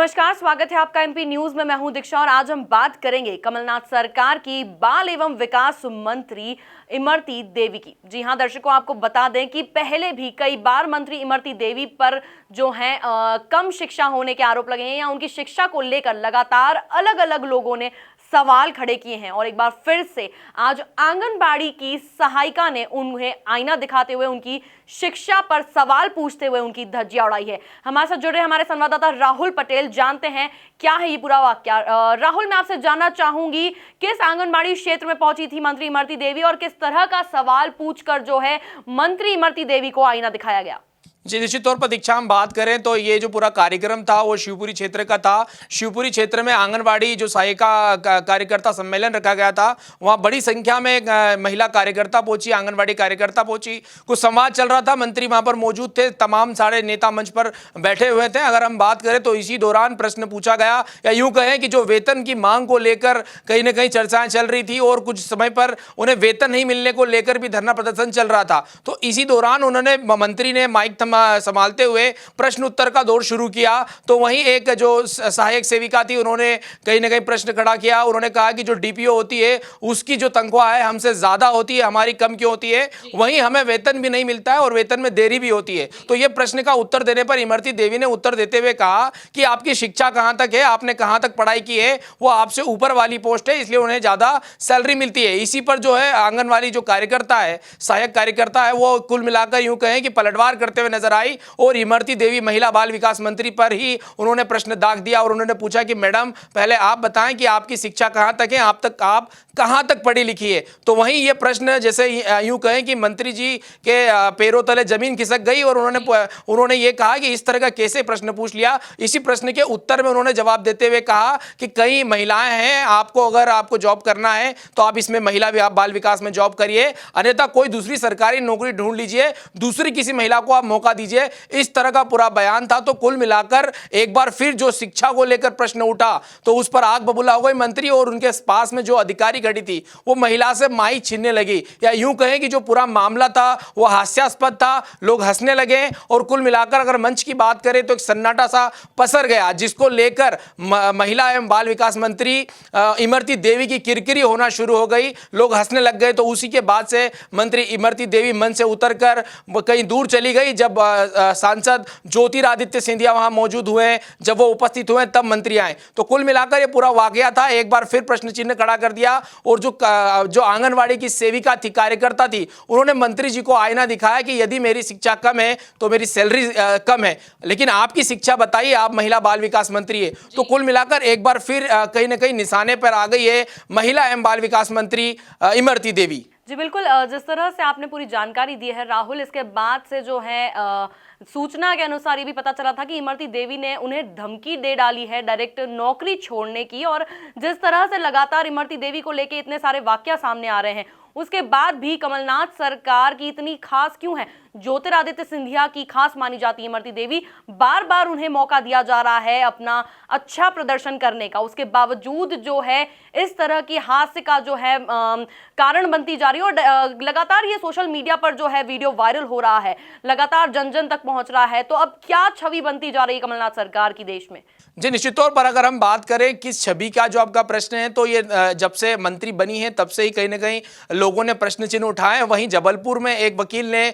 नमस्कार, स्वागत है आपका एमपी न्यूज में। मैं हूं दीक्षा और आज हम बात करेंगे कमलनाथ सरकार की बाल एवं विकास मंत्री इमरती देवी की। जी हां दर्शकों, आपको बता दें कि पहले भी कई बार मंत्री इमरती देवी पर जो है कम शिक्षा होने के आरोप लगे हैं या उनकी शिक्षा को लेकर लगातार अलग अलग लोगों ने सवाल खड़े किए हैं। और एक बार फिर से आज आंगनबाड़ी की सहायिका ने उन्हें आईना दिखाते हुए उनकी शिक्षा पर सवाल पूछते हुए उनकी धज्जियां उड़ाई है। हमारे साथ जुड़े हमारे संवाददाता राहुल पटेल, जानते हैं क्या है ये पूरा वाकया। राहुल, मैं आपसे जानना चाहूंगी किस आंगनबाड़ी क्षेत्र में पहुंची थी मंत्री इमरती देवी और किस तरह का सवाल पूछकर जो है मंत्री इमरती देवी को आईना दिखाया गया। जी, निश्चित तौर पर दीक्षा हम बात करें तो ये जो पूरा कार्यक्रम था वो शिवपुरी क्षेत्र का था। शिवपुरी क्षेत्र में आंगनबाड़ी जो सहायिका कार्यकर्ता सम्मेलन रखा गया था, वहाँ बड़ी संख्या में महिला कार्यकर्ता पहुंची, आंगनबाड़ी कार्यकर्ता पहुंची। कुछ संवाद चल रहा था, मंत्री वहाँ पर मौजूद थे, तमाम सारे नेता मंच पर बैठे हुए थे। अगर हम बात करें तो इसी दौरान प्रश्न पूछा गया, या यूँ कहें कि जो वेतन की मांग को लेकर कहीं ना कहीं चर्चाएं चल रही थी और कुछ समय पर उन्हें वेतन नहीं मिलने को लेकर भी धरना प्रदर्शन चल रहा था। तो इसी दौरान उन्होंने मंत्री ने माइक संभालते हुए प्रश्न उत्तर का दौर शुरू किया। तो वहीं एक जो सहायक सेविका थी, उन्होंने कहीं ना कहीं प्रश्न खड़ा किया। उन्होंने कहा कि जो डीपीओ होती है उसकी जो तनख्वाह है हमसे ज्यादा होती है, हमारी कम क्यों होती है, वहीं हमें वेतन भी नहीं मिलता है और वेतन में देरी भी होती है। तो यह प्रश्न का उत्तर देने पर इमरती देवी ने उत्तर देते हुए कहा कि आपकी शिक्षा कहां तक है, आपने कहां तक पढ़ाई की है, वो आपसे ऊपर वाली पोस्ट है, इसलिए उन्हें ज्यादा सैलरी मिलती है। इसी पर जो है आंगनवाड़ी जो कार्यकर्ता है, सहायक कार्यकर्ता है, वो कुल मिलाकर यूं कहें कि पलटवार करते हुए नजर आई और इमरती देवी महिला बाल विकास मंत्री पर ही उन्होंने प्रश्न दाग दिया और उन्होंने पूछा कि मैडम पहले आप बताएं कि आपकी शिक्षा कहां तक है, आप कहां तक पढ़ी लिखी है। तो वहीं ये प्रश्न जैसे यूं कहें कि मंत्री जी के पैरों तले जमीन खिसक गई और उन्होंने ये कहा कि इस तरह का कैसे प्रश्न पूछ लिया। इसी प्रश्न के उत्तर में उन्होंने जवाब देते हुए कहा कि कई महिलाएं हैं, अगर आपको जॉब करना है तो आप इसमें महिला बाल विकास में जॉब करिए, अन्यथा कोई दूसरी सरकारी नौकरी ढूंढ लीजिए, दूसरी किसी महिला को आप मौका दीजिए। इस तरह का पूरा बयान था। तो कुल मिलाकर एक बार फिर जो शिक्षा को लेकर प्रश्न उठा तो उस पर आग बबूला हो गई मंत्री और उनके पास में जो अधिकारी खड़ी थी वो महिला से माइक छीनने लगी, या यूं कहें कि जो पूरा मामला था वो हास्यास्पद था, लोग हंसने लगे और कुल मिलाकर अगर मंच की बात करें तो एक सन्नाटा सा पसर गया, जिसको लेकर महिला एवं बाल विकास मंत्री इमरती देवी की किरकिरी होना शुरू हो गई, लोग हंसने लग गए। तो उसी के बाद से मंत्री इमरती देवी मंच से उतरकर कहीं दूर चली गई। जब सांसद ज्योतिरादित्य सिंधिया वहां मौजूद हुए, जब वो उपस्थित हुए तब मंत्री आए। तो कुल मिलाकर ये पूरा वाकया था, एक बार फिर प्रश्न चिन्ह खड़ा कर दिया। और जो आंगनवाड़ी की सेविका थी, कार्यकर्ता थी, उन्होंने मंत्री जी को आईना दिखाया कि यदि मेरी शिक्षा कम है तो मेरी सैलरी कम है, लेकिन आपकी शिक्षा बताइए, आप महिला बाल विकास मंत्री है। तो कुल मिलाकर एक बार फिर कहीं ना कहीं निशाने पर आ गई है महिला एवं बाल विकास मंत्री इमरती देवी। जी बिल्कुल, जिस तरह से आपने पूरी जानकारी दी है राहुल, इसके बाद से जो है सूचना के अनुसार ये भी पता चला था कि इमरती देवी ने उन्हें धमकी दे डाली है डायरेक्ट नौकरी छोड़ने की। और जिस तरह से लगातार इमरती देवी को लेके इतने सारे वाकया सामने आ रहे हैं, उसके बाद भी कमलनाथ सरकार की इतनी खास क्यों है, ज्योतिरादित्य सिंधिया की खास मानी जाती है इमरती देवी, बार बार उन्हें मौका दिया जा रहा है अपना अच्छा प्रदर्शन करने का, उसके बावजूद जो है इस तरह की हास्य का जो है कारण बनती जा रही है। और लगातार ये सोशल मीडिया पर जो है वीडियो वायरल हो रहा है, लगातार जन जन तक पहुंच रहा है। तो अब क्या छवि बनती जा रही है कमलनाथ सरकार की देश में? जी, निश्चित तौर पर अगर हम बात करें किस छवि का जो आपका प्रश्न है, तो ये जब से मंत्री बनी है तब से ही कहीं ना कहीं लोगों ने प्रश्न चिन्ह उठाए। वहीं जबलपुर में एक वकील ने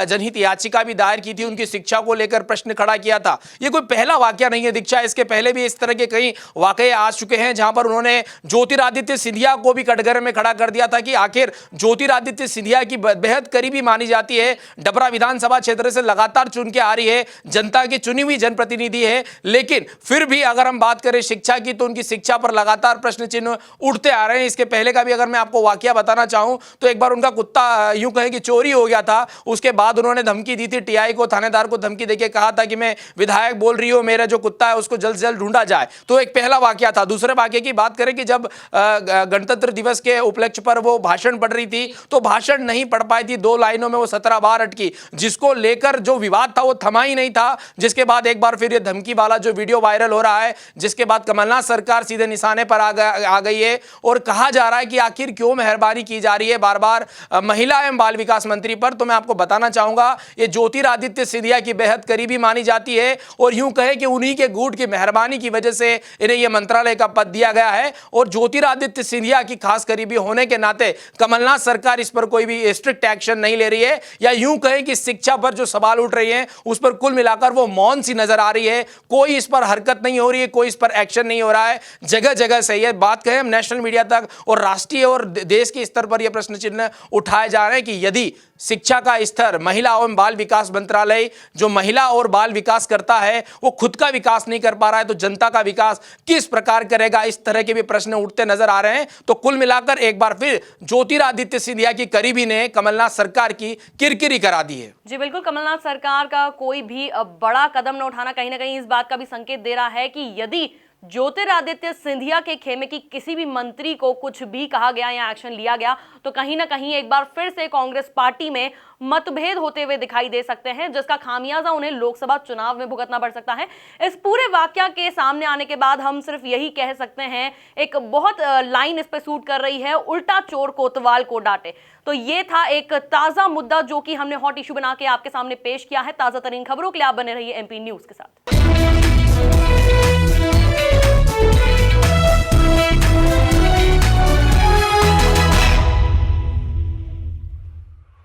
जनहित याचिका भी दायर की थी, उनकी शिक्षा को लेकर प्रश्न खड़ा किया था। ये कोई पहला वाकया नहीं है दीक्षा, इसके पहले भी इस तरह के कई वाकये आ चुके हैं जहां पर उन्होंने ज्योतिरादित्य सिंधिया को भी कटघरे में खड़ा कर दिया था कि आखिर ज्योतिरादित्य सिंधिया की बेहद करीबी मानी जाती है, डबरा विधानसभा क्षेत्र से लगातार चुन के आ रही है, जनता की चुनी हुई जनप्रतिनिधि है, लेकिन फिर भी अगर हम बात करें शिक्षा की तो उनकी शिक्षा पर लगातार प्रश्न चिन्ह उठते आ रहे हैं। इसके पहले का भी अगर मैं आपको वाकया बताना चाहूं तो एक बार उनका कुत्ता यूं कहें कि चोरी हो गया था, उसके बाद उन्होंने धमकी दी थी टीआई को, थानेदार को धमकी देके कहा था कि मैं विधायक बोल रही हूं, मेरा जो कुत्ता है उसको जल्द से जल्द ढूंढा जाए। तो एक पहला वाकया था। दूसरे वाकये की बात करें कि जब गणतंत्र दिवस के उपलक्ष्य पर वो भाषण पढ़ रही थी तो भाषण नहीं पढ़ पाई थी, 2 लाइनों में वो 17 बार अटकी, जिसको लेकर जो विवाद था वो थमा ही नहीं था। जिसके बाद एक बार फिर ये धमकी वाला जो वीडियो वायरल हो हो रहा है, जिसके बाद कमलनाथ सरकार सीधे निशाने पर आ गई है और कहा जा रहा है कि आखिर क्यों मेहरबानी की जा रही है बार बार महिला एवं बाल विकास मंत्री पर। तो मैं आपको बताना चाहूंगा, ये ज्योतिरादित्य सिंधिया की बेहद करीबी मानी जाती है और यूं कहे कि उन्हीं के गुट की मेहरबानी की वजह से इन्हें यह मंत्रालय का पद दिया गया है। और ज्योतिरादित्य सिंधिया की खास करीबी होने के नाते कमलनाथ सरकार इस पर कोई भी स्ट्रिक्ट एक्शन नहीं ले रही है, या यूं कहें कि शिक्षा पर जो सवाल उठ रही हैं उस पर कुल मिलाकर वो मौन सी नजर आ रही है। कोई इस पर हरकत नहीं हो रही है, कोई इस पर एक्शन नहीं हो रहा है। जगह जगह से ये बात कहें हम नेशनल मीडिया तक और राष्ट्रीय और देश के स्तर पर यह प्रश्न चिन्ह उठाए जा रहे हैं कि यदि शिक्षा का स्तर महिला एवं बाल विकास मंत्रालय जो महिला और बाल विकास करता है वो खुद का विकास नहीं कर पा रहा है तो जनता का विकास किस प्रकार करेगा, इस तरह के भी प्रश्न उठते नजर आ रहे हैं। तो कुल मिलाकर एक बार फिर ज्योतिरादित्य सिंधिया की करीबी ने कमलनाथ सरकार की किरकिरी करा दी है। जी बिल्कुल, कमलनाथ सरकार का कोई भी बड़ा कदम न उठाना कहीं ना कहीं इस बात का भी संकेत दे रहा है कि यदि ज्योतिरादित्य सिंधिया के खेमे की किसी भी मंत्री को कुछ भी कहा गया या एक्शन लिया गया तो कहीं ना कहीं एक बार फिर से कांग्रेस पार्टी में मतभेद होते हुए दिखाई दे सकते हैं, जिसका खामियाजा उन्हें लोकसभा चुनाव में भुगतना पड़ सकता है। इस पूरे वाकया के सामने आने के बाद हम सिर्फ यही कह सकते हैं, एक बहुत लाइन इस पे सूट कर रही है, उल्टा चोर कोतवाल को डांटे। तो ये था एक ताजा मुद्दा जो कि हमने हॉट इशू बना के आपके सामने पेश किया है। ताजा तरीन खबरों के लिए आप बने रहिए एमपी न्यूज के साथ।